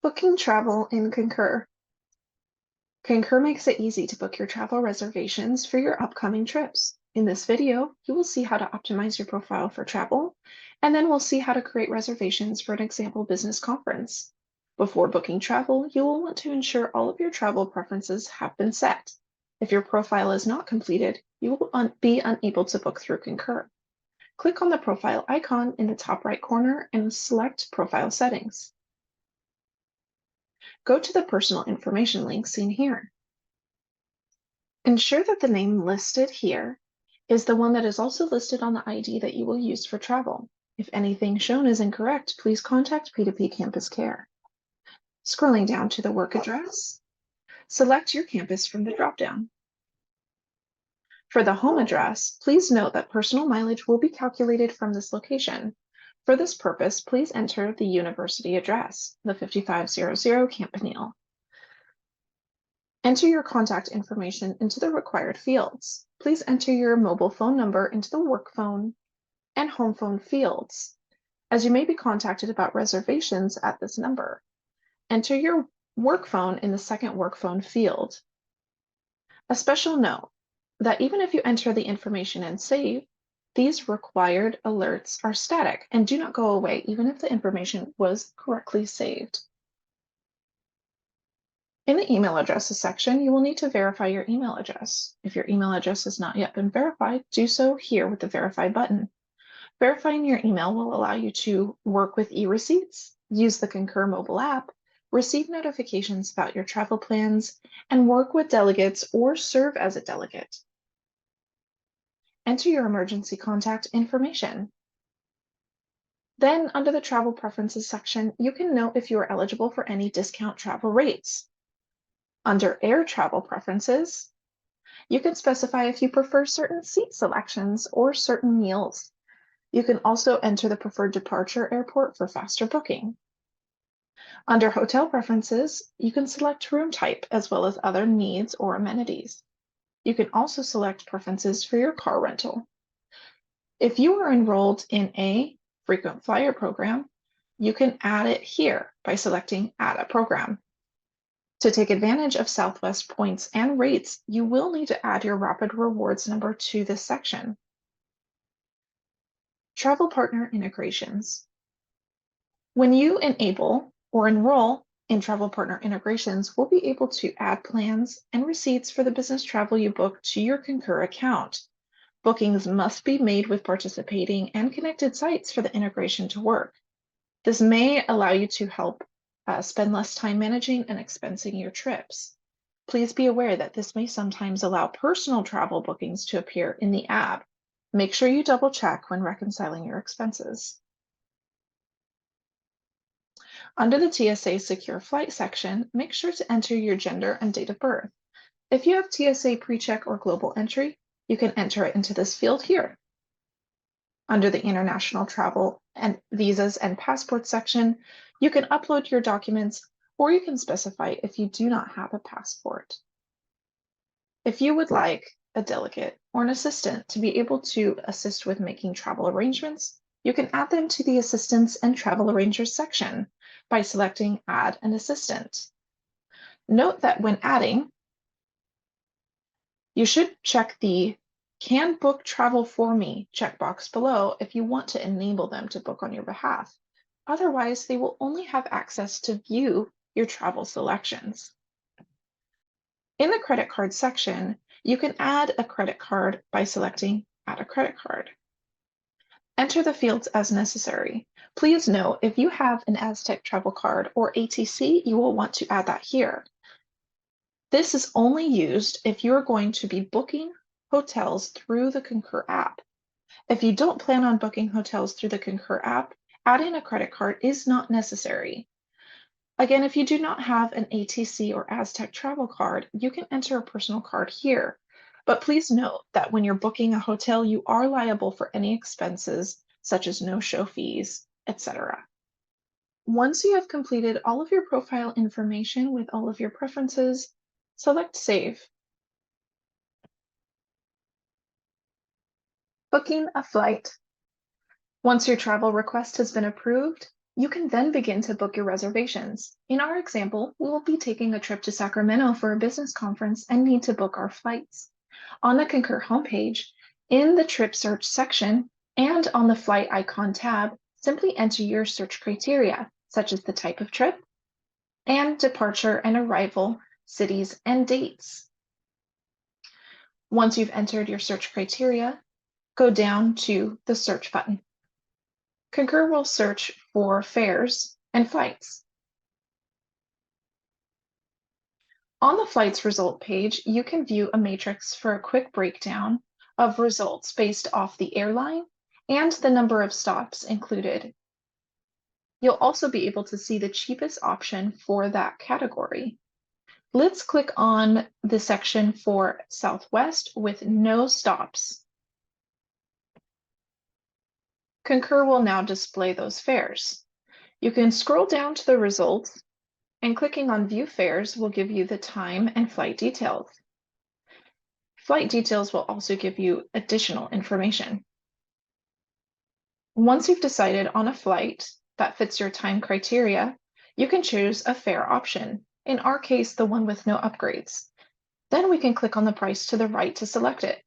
Booking travel in Concur. Concur makes it easy to book your travel reservations for your upcoming trips. In this video, you will see how to optimize your profile for travel, and then we'll see how to create reservations for an example business conference. Before booking travel, you will want to ensure all of your travel preferences have been set. If your profile is not completed, you will be unable to book through Concur. Click on the profile icon in the top right corner and select Profile Settings. Go to the personal information link seen here. Ensure that the name listed here is the one that is also listed on the ID that you will use for travel. If anything shown is incorrect, please contact P2P Campus Care. Scrolling down to the work address, select your campus from the dropdown. For the home address, please note that personal mileage will be calculated from this location. For this purpose, please enter the university address, the 5500 Campanile. Enter your contact information into the required fields. Please enter your mobile phone number into the work phone and home phone fields, as you may be contacted about reservations at this number. Enter your work phone in the second work phone field. A special note that even if you enter the information and save, these required alerts are static and do not go away even if the information was correctly saved. In the email addresses section, you will need to verify your email address. If your email address has not yet been verified, do so here with the Verify button. Verifying your email will allow you to work with e-receipts, use the Concur mobile app, receive notifications about your travel plans, and work with delegates or serve as a delegate. Enter your emergency contact information. Then, under the Travel Preferences section, you can note if you are eligible for any discount travel rates. Under Air Travel Preferences, you can specify if you prefer certain seat selections or certain meals. You can also enter the preferred departure airport for faster booking. Under Hotel Preferences, you can select room type as well as other needs or amenities. You can also select preferences for your car rental. If you are enrolled in a frequent flyer program, you can add it here by selecting Add a Program. To take advantage of Southwest points and rates, you will need to add your Rapid Rewards number to this section. Travel Partner Integrations. When you enable or enroll in Travel Partner Integrations, we'll be able to add plans and receipts for the business travel you book to your Concur account. Bookings must be made with participating and connected sites for the integration to work. This may allow you to help spend less time managing and expensing your trips. Please be aware that this may sometimes allow personal travel bookings to appear in the app. Make sure you double check when reconciling your expenses. Under the TSA Secure Flight section, make sure to enter your gender and date of birth. If you have TSA PreCheck or Global Entry, you can enter it into this field here. Under the International Travel and Visas and Passports section, you can upload your documents, or you can specify if you do not have a passport. If you would like a delegate or an assistant to be able to assist with making travel arrangements, you can add them to the Assistants and Travel Arrangers section by selecting Add an Assistant. Note that when adding, you should check the Can Book Travel For Me checkbox below if you want to enable them to book on your behalf. Otherwise, they will only have access to view your travel selections. In the credit card section, you can add a credit card by selecting Add a Credit Card. Enter the fields as necessary. Please note, if you have an Aztec travel card or ATC, you will want to add that here. This is only used if you're going to be booking hotels through the Concur app. If you don't plan on booking hotels through the Concur app, adding a credit card is not necessary. Again, if you do not have an ATC or Aztec travel card, you can enter a personal card here. But please note that when you're booking a hotel, you are liable for any expenses such as no-show fees, etc. Once you have completed all of your profile information with all of your preferences, select Save. Booking a flight. Once your travel request has been approved, You can then begin to book your reservations. In our example, we will be taking a trip to Sacramento for a business conference and need to book our flights. On the Concur homepage, in the trip search section, and on the flight icon tab, simply enter your search criteria, such as the type of trip and departure and arrival, cities, and dates. Once you've entered your search criteria, go down to the search button. Concur will search for fares and flights. On the flights result page, you can view a matrix for a quick breakdown of results based off the airline and the number of stops included. You'll also be able to see the cheapest option for that category. Let's click on the section for Southwest with no stops. Concur will now display those fares. You can scroll down to the results, and clicking on View Fares will give you the time and flight details. Flight details will also give you additional information. Once you've decided on a flight that fits your time criteria, you can choose a fare option, in our case, the one with no upgrades. Then we can click on the price to the right to select it.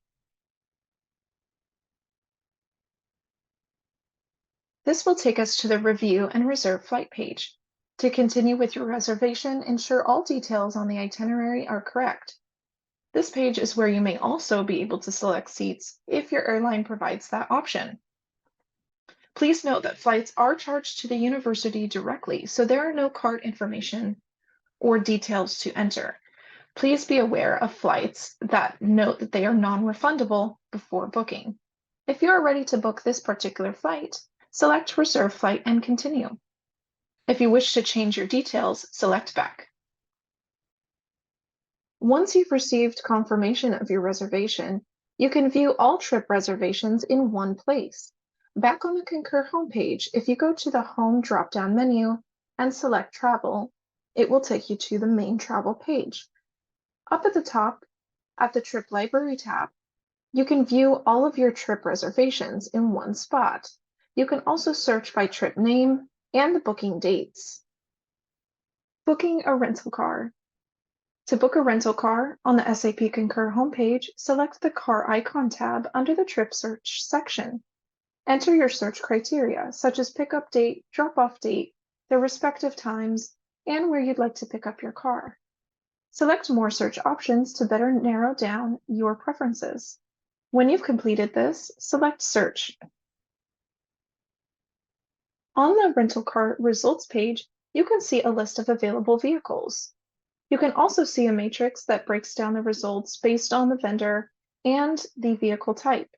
This will take us to the Review and Reserve Flight page. To continue with your reservation, ensure all details on the itinerary are correct. This page is where you may also be able to select seats if your airline provides that option. Please note that flights are charged to the university directly, so there are no card information or details to enter. Please be aware of flights that note that they are non-refundable before booking. If you are ready to book this particular flight, select Reserve Flight and continue. If you wish to change your details, select Back. Once you've received confirmation of your reservation, you can view all trip reservations in one place. Back on the Concur homepage, if you go to the Home drop-down menu and select Travel, it will take you to the main travel page. Up at the top, at the Trip Library tab, you can view all of your trip reservations in one spot. You can also search by trip name and the booking dates. Booking a rental car. To book a rental car on the SAP Concur homepage, select the Car Icon tab under the Trip Search section. Enter your search criteria, such as pickup date, drop-off date, their respective times, and where you'd like to pick up your car. Select more search options to better narrow down your preferences. When you've completed this, select Search. On the rental car results page, you can see a list of available vehicles. You can also see a matrix that breaks down the results based on the vendor and the vehicle type.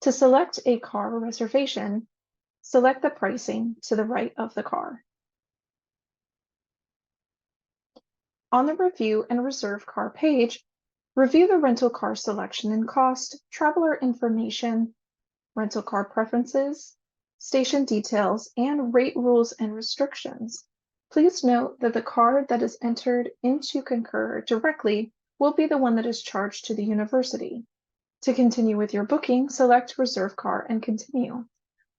To select a car reservation, select the pricing to the right of the car. On the Review and Reserve Car page, review the rental car selection and cost, traveler information, rental car preferences, station details, and rate rules and restrictions. Please note that the car that is entered into Concur directly will be the one that is charged to the university. To continue with your booking, select Reserve Car and continue.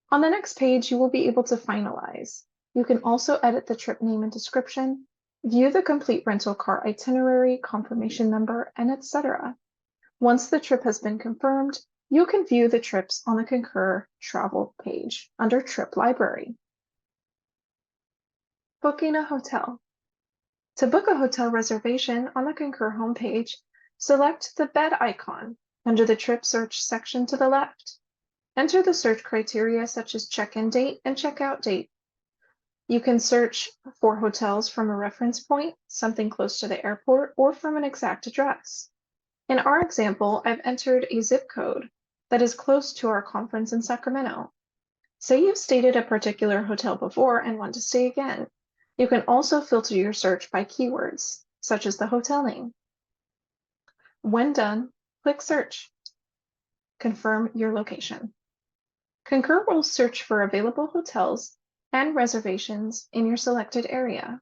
On the next page, you will be able to finalize. You can also edit the trip name and description, view the complete rental car itinerary, confirmation number, and etc. Once the trip has been confirmed, you can view the trips on the Concur travel page under Trip Library. Booking a hotel. To book a hotel reservation on the Concur homepage, select the bed icon under the Trip Search section to the left. Enter the search criteria such as check-in date and check-out date. You can search for hotels from a reference point, something close to the airport, or from an exact address. In our example, I've entered a zip code that is close to our conference in Sacramento. Say you've stayed at a particular hotel before and want to stay again. You can also filter your search by keywords, such as the hotel name. When done, click Search. Confirm your location. Concur will search for available hotels and reservations in your selected area.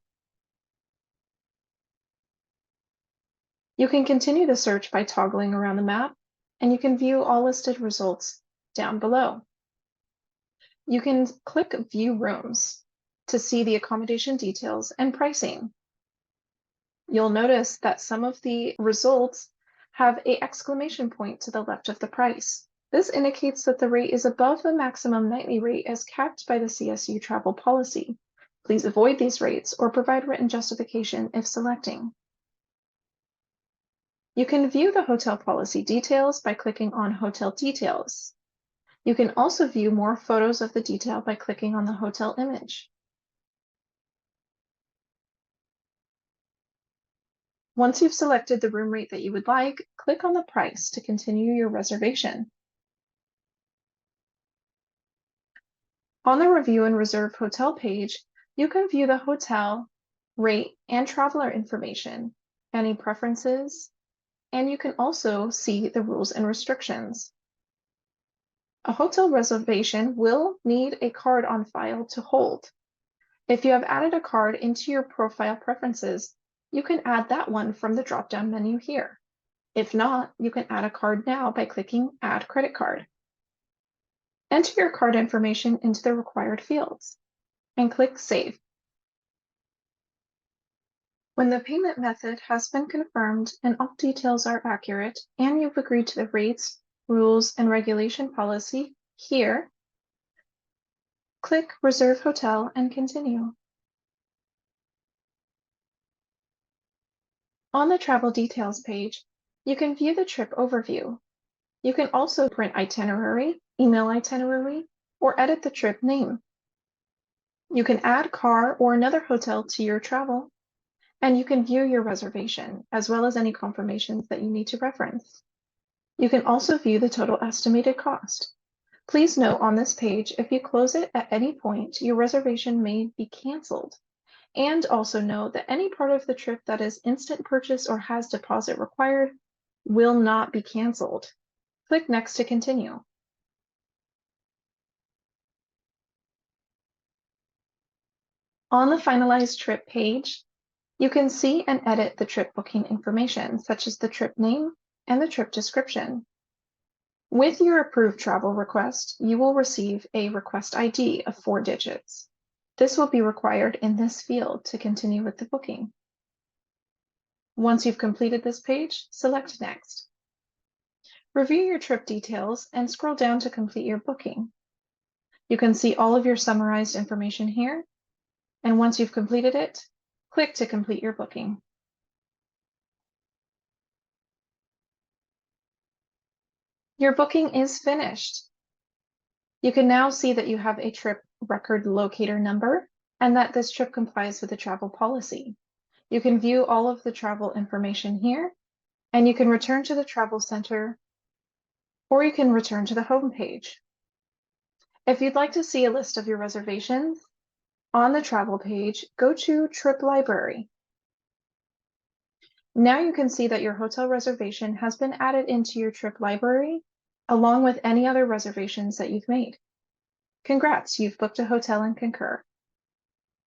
You can continue the search by toggling around the map, and you can view all listed results down below. You can click View Rooms. to see the accommodation details and pricing. You'll notice that some of the results have an exclamation point to the left of the price. This indicates that the rate is above the maximum nightly rate as capped by the CSU travel policy. Please avoid these rates or provide written justification if selecting. You can view the hotel policy details by clicking on Hotel Details. You can also view more photos of the detail by clicking on the hotel image. Once you've selected the room rate that you would like, click on the price to continue your reservation. On the Review and Reserve Hotel page, you can view the hotel, rate, and traveler information, any preferences, and you can also see the rules and restrictions. A hotel reservation will need a card on file to hold. If you have added a card into your profile preferences, you can add that one from the drop-down menu here. If not, you can add a card now by clicking Add Credit Card. Enter your card information into the required fields and click Save. When the payment method has been confirmed and all details are accurate, and you've agreed to the rates, rules, and regulation policy here, click Reserve Hotel and continue. On the Travel Details page, you can view the trip overview. You can also print itinerary, email itinerary, or edit the trip name. You can add car or another hotel to your travel, and you can view your reservation, as well as any confirmations that you need to reference. You can also view the total estimated cost. Please note on this page, if you close it at any point, your reservation may be canceled. And also note that any part of the trip that is instant purchase or has deposit required will not be canceled. Click Next to continue. On the Finalized Trip page, you can see and edit the trip booking information, such as the trip name and the trip description. With your approved travel request, you will receive a request ID of 4 digits. This will be required in this field to continue with the booking. Once you've completed this page, select Next. Review your trip details and scroll down to complete your booking. You can see all of your summarized information here, and once you've completed it, click to complete your booking. Your booking is finished. You can now see that you have a trip record locator number and that this trip complies with the travel policy. You can view all of the travel information here, and you can return to the travel center, or you can return to the home page. If you'd like to see a list of your reservations, on the travel page, go to Trip Library. Now you can see that your hotel reservation has been added into your trip library, along with any other reservations that you've made. Congrats, you've booked a hotel in Concur.